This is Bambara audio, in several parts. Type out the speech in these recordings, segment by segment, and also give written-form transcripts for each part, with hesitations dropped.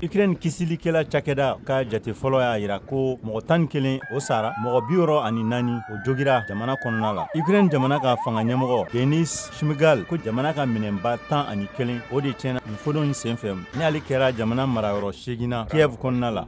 Ukraine kisilikɛla cakɛda ka jate fɔlɔ y'a yira ko mɔgɔ 11 o sara, mɔgɔ 64 o jogira jamana kɔnɔna la. Ukraine jamana ka fanga ɲɛmɔgɔ Denis Shmyhal ko jamana ka minɛnba 11 o de tiɲɛna nin fɔdon in senfɛ ni ale kɛra jamana marayɔrɔ 8nan Kiev kɔnɔna la.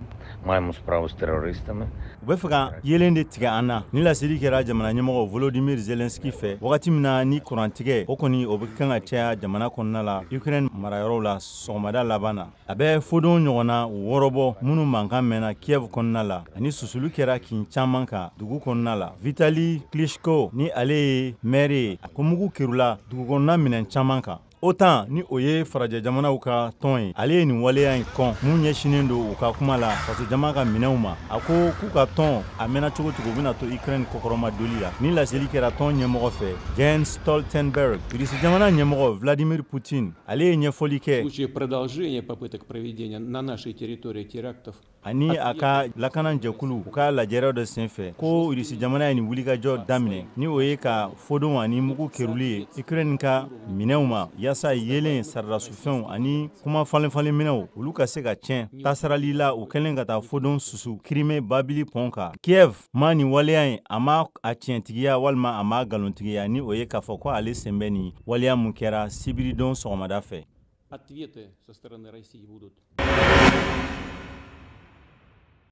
U bɛ fɛ ka yelen de tigɛ an na ni laseli kɛra jamana ɲɛmɔgɔ Volodymyr Zelensky fɛ wagati min na ni kurantigɛ o kɔni o bɛ kan ka caya jamana kɔnɔna la Ukraine marayɔrɔw la sɔgɔmada laban na. A bɛ fɔdon ɲɔgɔnna wɔɔrɔbɔ minnu mankan mɛnna Kiev kɔnɔna la ani susuli kɛra kin caman kan dugu kɔnɔna la. Vitali Klitschko ni ale ye maire ye ko mugu kerula dugu kɔnɔna minɛn caman kan. OTAN ni o ye farajɛ jamanaw ka tɔn ye ale ye nin waleya in kɔn mun ɲɛsinen don u ka kuma la faso jama ka minɛnw ma a ko k'u ka tɔn a mɛnna cogo cogo u bɛna to Ukraine kɔkɔrɔma doli la ni laseli kɛra tɔn ɲɛmɔgɔ fɛ Jens Stoltenberg. Rusi jamana ɲɛmɔgɔ Vladimir Putin ale ye ɲɛfɔli kɛ ani a ka lakana jɛkulu u ka lajɛrew de senfɛ ko Rusi jamana ye nin wulikajɔ daminɛ ni o ye ka fɔdon ani mugu keruli ye Ukraine ka minɛnw ma yasa yelen saradasufɛnw ani kuma falen minɛw olu ka se ka tiɲɛ tasarali la u kɛlen ka taa fɔdon susu Crimée Babili pont kan. Kiev ma nin waleya in a ma a tiɲɛtigiya walima a ma galontigiya ni o ye k'a fɔ ko ale sen bɛ nin waleya mun kɛra sibiridon sɔgɔmada fɛ.